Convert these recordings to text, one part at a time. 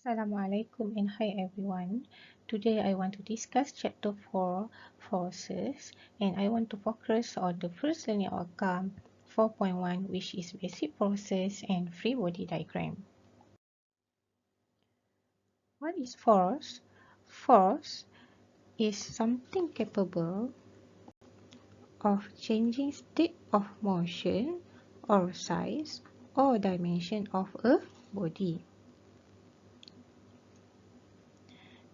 Assalamualaikum and hi everyone. Today I want to discuss chapter 4 forces and I want to focus on the first learning outcome 4.1 which is basic forces and free body diagram. What is force? Force is something capable of changing state of motion or size or dimension of a body.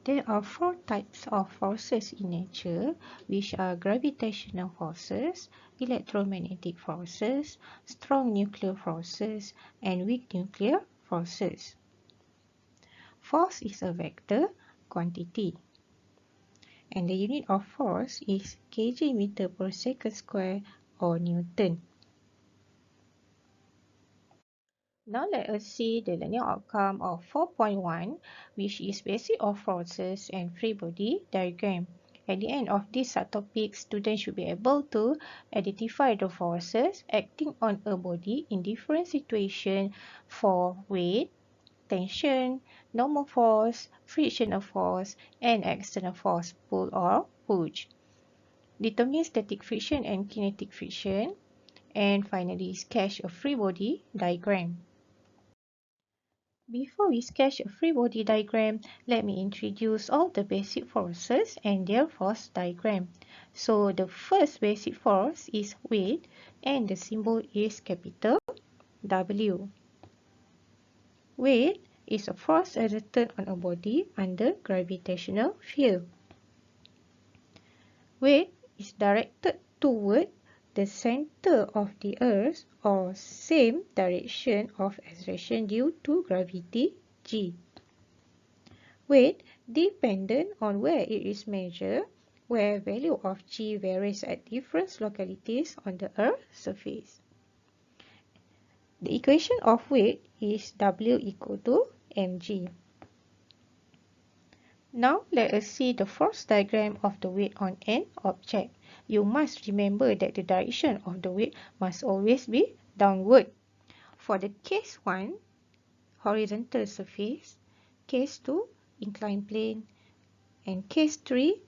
There are four types of forces in nature, which are gravitational forces, electromagnetic forces, strong nuclear forces, and weak nuclear forces. Force is a vector quantity, and the unit of force is kg meter per second square or Newton. Now let us see the learning outcome of 4.1, which is basic of forces and free body diagram. At the end of this subtopic, students should be able to identify the forces acting on a body in different situations for weight, tension, normal force, frictional force, and external force, pull or push. Determine static friction and kinetic friction, and finally sketch a free body diagram. Before we sketch a free body diagram, let me introduce all the basic forces and their force diagram. So the first basic force is weight and the symbol is capital W. Weight is a force exerted on a body under gravitational field. Weight is directed toward the center of the earth or same direction of acceleration due to gravity G. Weight dependent on where it is measured, where value of G varies at different localities on the Earth's surface. The equation of weight is W equal to mg. Now let us see the force diagram of the weight on an object. You must remember that the direction of the weight must always be downward. For the case 1, horizontal surface, case 2, inclined plane, and case 3,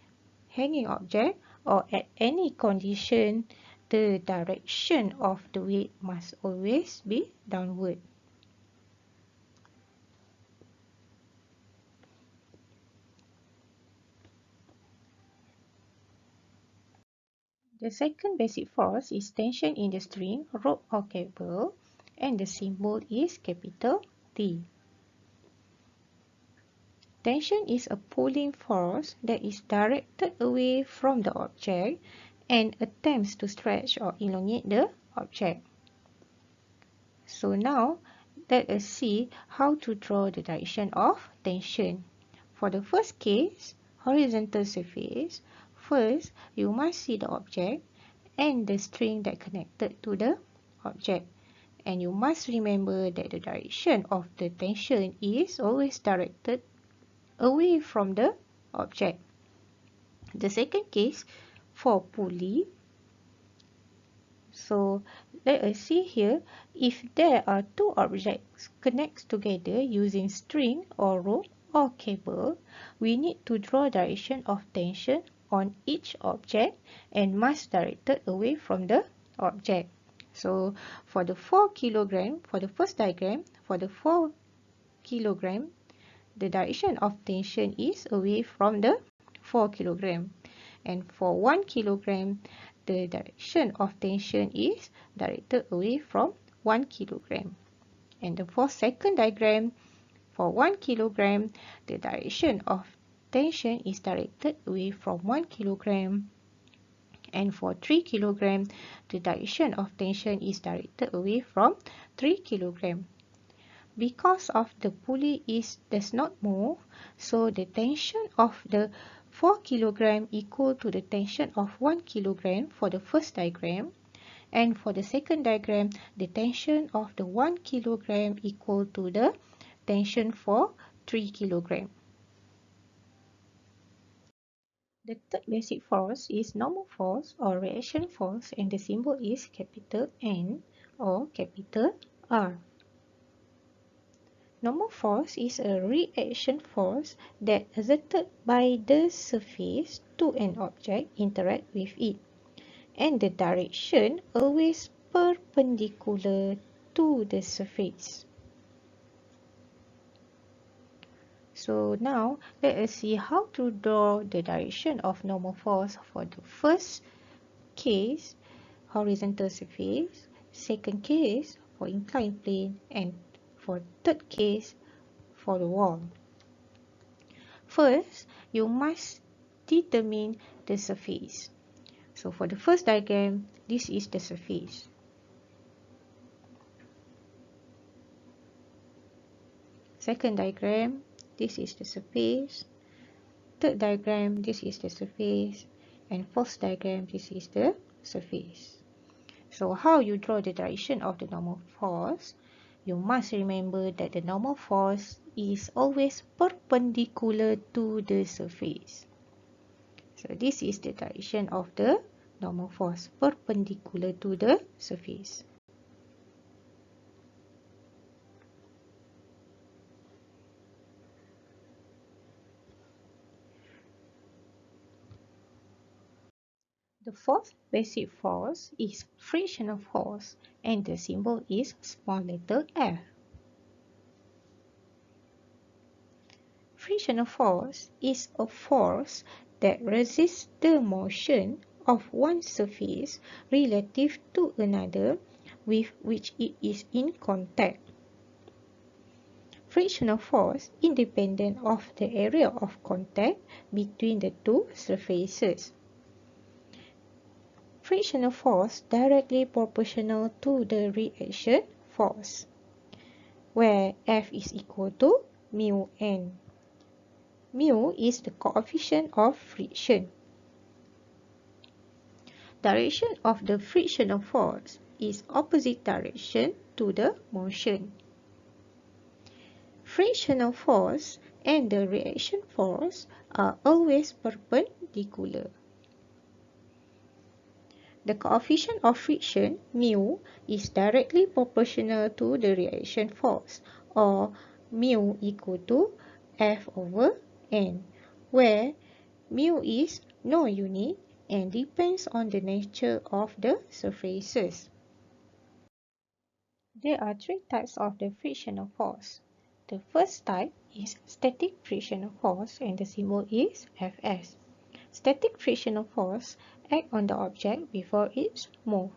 hanging object, or at any condition, the direction of the weight must always be downward. The second basic force is tension in the string, rope or cable, and the symbol is capital T. Tension is a pulling force that is directed away from the object and attempts to stretch or elongate the object. So now, let us see how to draw the direction of tension. For the first case, horizontal surface, first you must see the object and the string that connected to the object. And you must remember that the direction of the tension is always directed away from the object. The second case, for pulley, so let us see here, if there are two objects connected together using string or rope or cable, we need to draw direction of tension on each object and must direct it away from the object. So for the 4 kilogram, for the first diagram, for the 4 kilogram, the direction of tension is away from the 4 kilogram. And for 1 kilogram, the direction of tension is directed away from 1 kilogram. And for second diagram, for 1 kilogram, the direction of tension is directed away from 1 kilogram. And for 3 kilogram, the direction of tension is directed away from 3 kilogram. Because of the pulley does not move, so the tension of the 4 kilogram equal to the tension of 1 kilogram for the first diagram, and for the second diagram, the tension of the 1 kilogram equal to the tension for 3 kilogram. The third basic force is normal force or reaction force, and the symbol is capital N or capital R. Normal force is a reaction force that exerted by the surface to an object interact with it, and the direction always perpendicular to the surface. So now let us see how to draw the direction of normal force for the first case, horizontal surface, second case for inclined plane, and for third case for the wall. First, you must determine the surface. So for the first diagram, this is the surface. Second diagram, this is the surface. Third diagram, this is the surface. And fourth diagram, this is the surface. So how you draw the direction of the normal force? You must remember that the normal force is always perpendicular to the surface. So this is the direction of the normal force, perpendicular to the surface. The fourth basic force is frictional force, and the symbol is small letter f. Frictional force is a force that resists the motion of one surface relative to another with which it is in contact. Frictional force independent of the area of contact between the two surfaces. Frictional force directly proportional to the reaction force, where F is equal to mu n. Mu is the coefficient of friction. Direction of the frictional force is opposite direction to the motion. Frictional force and the reaction force are always perpendicular. The coefficient of friction, mu, is directly proportional to the reaction force, or mu equal to F over n, where mu is no unit and depends on the nature of the surfaces. There are three types of the frictional force. The first type is static frictional force, and the symbol is Fs. Static frictional force acts on the object before it moves.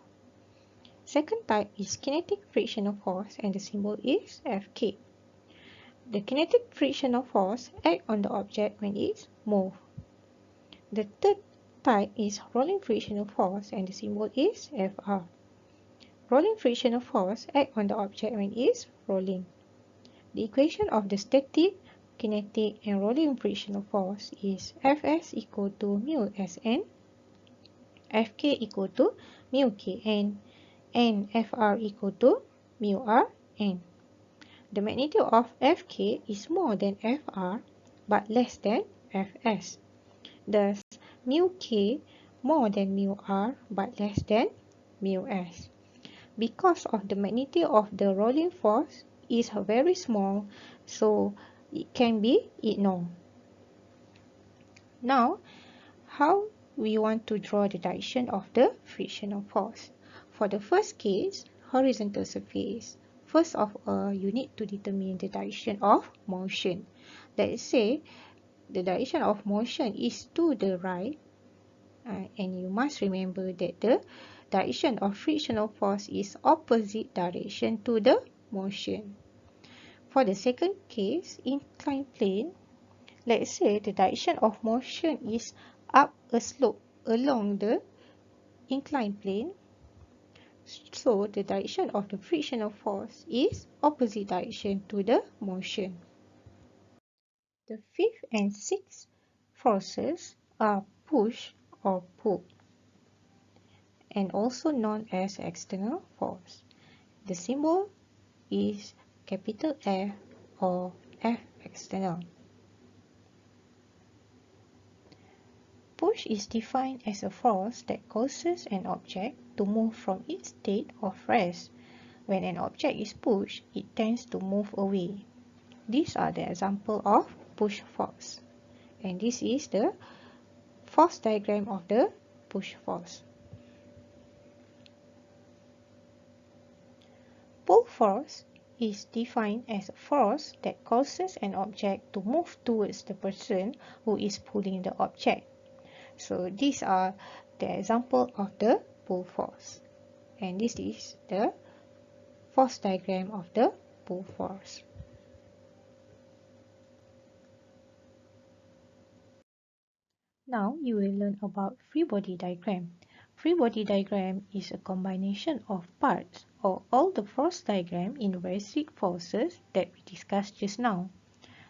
Second type is kinetic frictional force, and the symbol is Fk. The kinetic frictional force acts on the object when it moves. The third type is rolling frictional force, and the symbol is Fr. Rolling frictional force acts on the object when it is rolling. The equation of the static, kinetic, and rolling frictional force is Fs equal to mu Sn, Fk equal to mu Kn, and Fr equal to mu Rn. The magnitude of Fk is more than Fr but less than Fs. Thus, mu K more than mu R but less than mu S. Because of the magnitude of the rolling force is very small, so it can be ignored. Now, how we want to draw the direction of the frictional force? For the first case, horizontal surface, first of all, you need to determine the direction of motion. Let's say the direction of motion is to the right, and you must remember that the direction of frictional force is opposite direction to the motion. For the second case, inclined plane, let's say the direction of motion is up a slope along the inclined plane. So the direction of the frictional force is opposite direction to the motion. The fifth and sixth forces are push or pull, and also known as external force. The symbol is capital F or F external. Push is defined as a force that causes an object to move from its state of rest. When an object is pushed, it tends to move away. These are the example of push force. And this is the force diagram of the push force. Pull force is defined as a force that causes an object to move towards the person who is pulling the object. So these are the example of the pull force. And this is the force diagram of the pull force. Now you will learn about free body diagram. Free body diagram is a combination of parts or all the force diagram in basic forces that we discussed just now.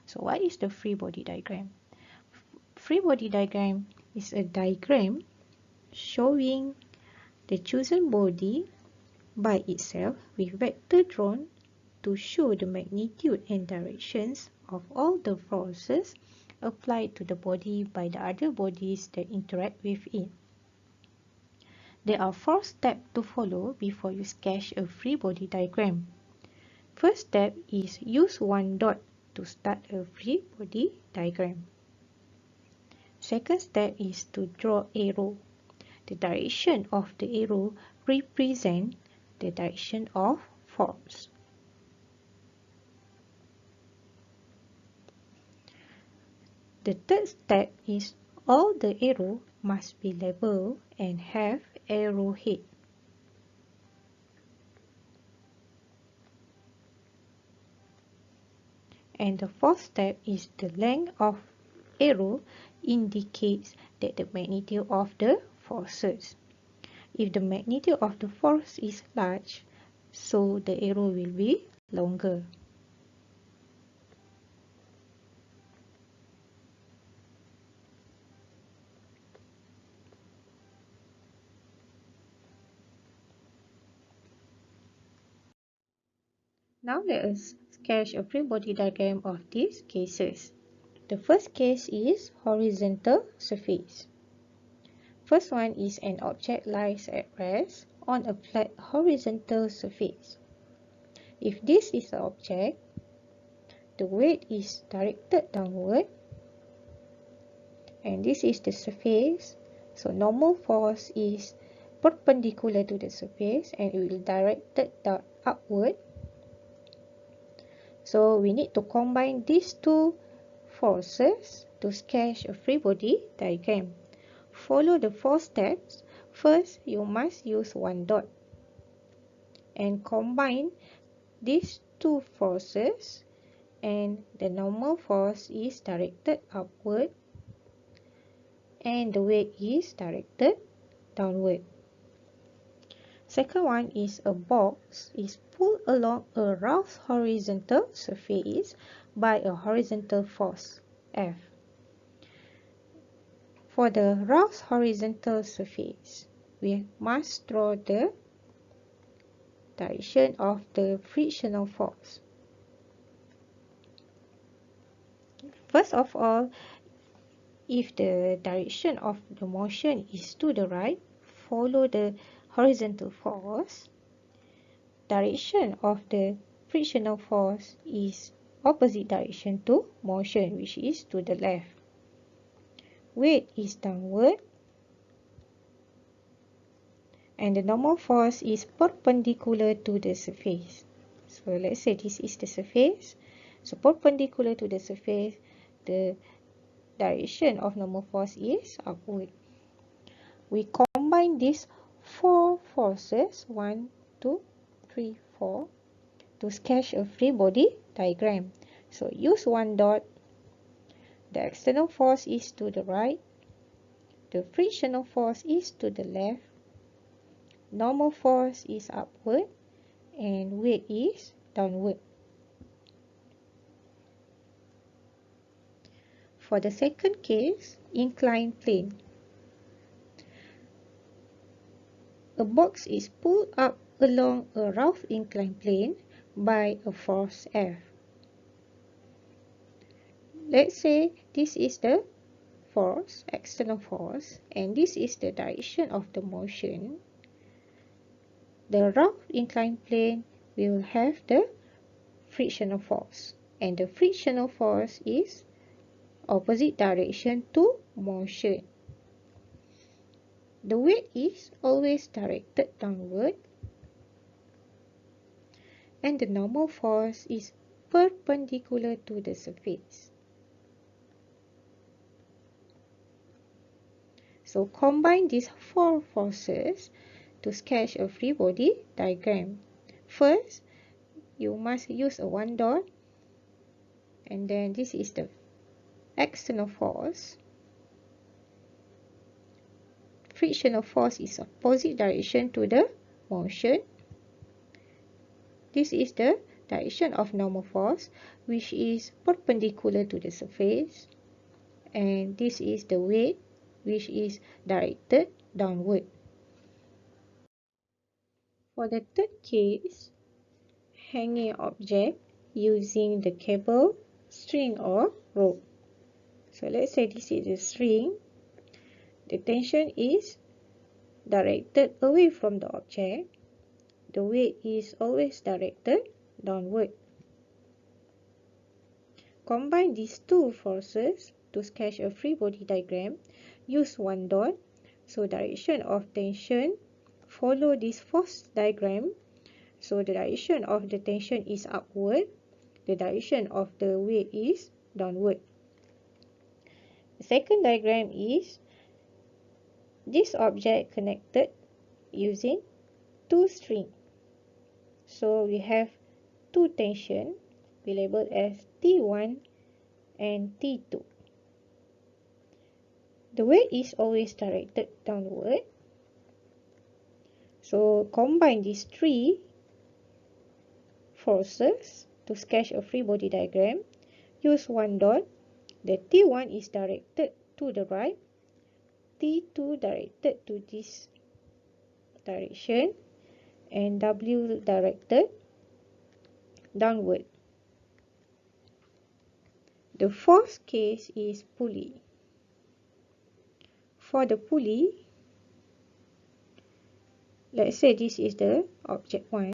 So what is the free body diagram? Free body diagram is a diagram showing the chosen body by itself with vector drawn to show the magnitude and directions of all the forces applied to the body by the other bodies that interact with it. There are 4 steps to follow before you sketch a free body diagram. First step is use one dot to start a free body diagram. Second step is to draw arrow. The direction of the arrow represents the direction of force. The third step is all the arrow must be labeled and have arrowhead. And the fourth step is the length of arrow indicates that the magnitude of the forces. If the magnitude of the force is large, so the arrow will be longer. Now let us sketch a free body diagram of these cases. The first case is horizontal surface. First one is an object lies at rest on a flat horizontal surface. If this is the object, the weight is directed downward and this is the surface. So normal force is perpendicular to the surface and it will direct it upward. So we need to combine these two forces to sketch a free body diagram. Follow the 4 steps. First, you must use one dot and combine these two forces, and the normal force is directed upward and the weight is directed downward. Second one is a box is pulled along a rough horizontal surface by a horizontal force F. For the rough horizontal surface, we must draw the direction of the frictional force. First of all, if the direction of the motion is to the right, follow the horizontal force. Direction of the frictional force is opposite direction to motion, which is to the left. Weight is downward and the normal force is perpendicular to the surface. So let's say this is the surface. So perpendicular to the surface, the direction of normal force is upward. We combine these 4 forces, 1, 2, 3, 4, to sketch a free body diagram. So use one dot. The external force is to the right. The frictional force is to the left. Normal force is upward and weight is downward. For the second case, inclined plane. A box is pulled up along a rough inclined plane by a force F. Let's say this is the force, external force, and this is the direction of the motion. The rough inclined plane will have the frictional force. And the frictional force is opposite direction to motion. The weight is always directed downward, and the normal force is perpendicular to the surface. So combine these four forces to sketch a free body diagram. First, you must use a one dot, and then this is the external force. Frictional force is opposite direction to the motion. This is the direction of normal force, which is perpendicular to the surface. And this is the weight, which is directed downward. For the third case, hanging object using the cable, string or rope. So let's say this is a string. The tension is directed away from the object. The weight is always directed downward. Combine these two forces to sketch a free body diagram. Use one dot. So direction of tension, follow this force diagram. So the direction of the tension is upward. The direction of the weight is downward. The second diagram is this object connected using two strings. So we have two tension, we label as T1 and T2. The weight is always directed downward. So combine these three forces to sketch a free body diagram. Use one dot. The T1 is directed to the right, T2 directed to this direction, and W directed downward. The fourth case is pulley. For the pulley, let's say this is the object 1,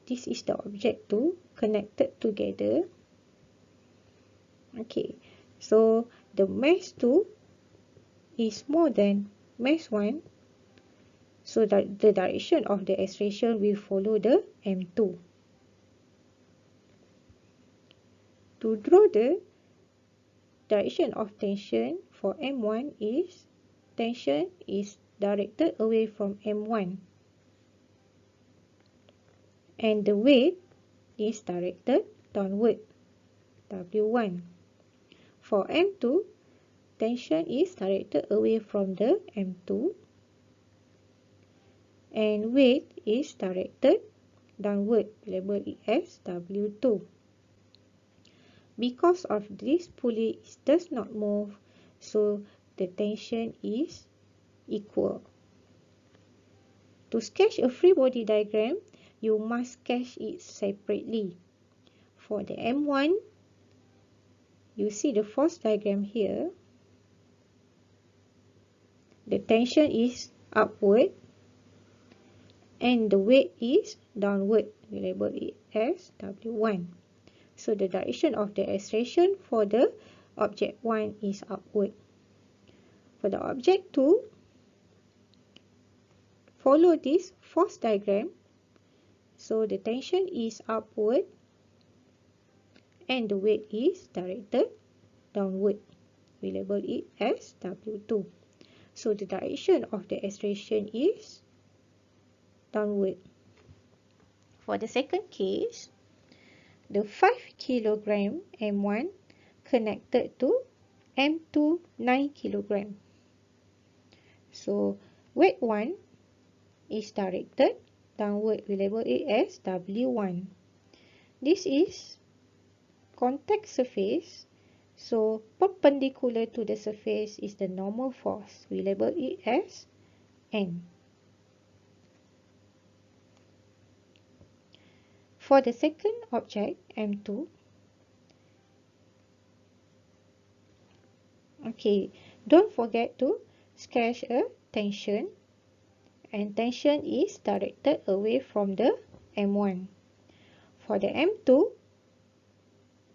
this is the object 2 connected together. Okay, so the mass 2 is more than mass 1, so that the direction of the acceleration will follow the M2. To draw the direction of tension for M1 is tension is directed away from M1, and the weight is directed downward, W1. For M2, tension is directed away from the M2, and weight is directed downward, label it as W2. Because of this pulley does not move, so the tension is equal. To sketch a free body diagram, you must sketch it separately. For the M1, you see the force diagram here. The tension is upward and the weight is downward. We label it as W1. So the direction of the acceleration for the object 1 is upward. For the object 2, follow this force diagram. So the tension is upward and the weight is directed downward. We label it as W2. So the direction of the acceleration is downward. For the second case, the 5 kg M1 connected to M2 9 kg. So weight 1 is directed downward. We label it as W1. This is contact surface. So perpendicular to the surface is the normal force. We label it as N. For the second object, M2, okay, don't forget to sketch a tension, and tension is directed away from the M1. For the M2,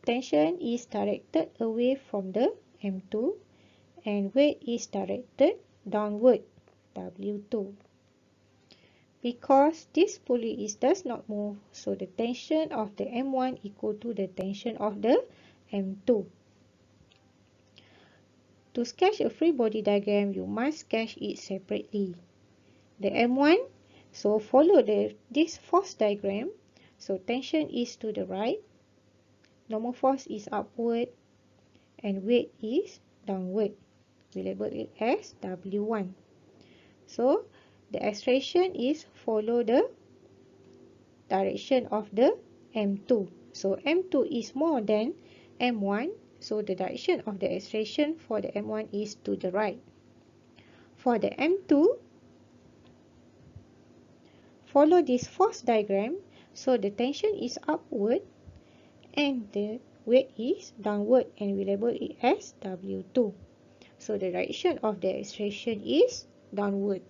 tension is directed away from the M2 and weight is directed downward, W2. Because this pulley does not move, so the tension of the M1 equal to the tension of the M2. To sketch a free body diagram, you must sketch it separately. The M1, so follow this force diagram. So tension is to the right, normal force is upward, and weight is downward. We label it as W1. So the acceleration is follow the direction of the M2. So M2 is more than M1. So the direction of the acceleration for the M1 is to the right. For the M2, follow this force diagram. So the tension is upward and the weight is downward, and we label it as W2. So the direction of the acceleration is downward.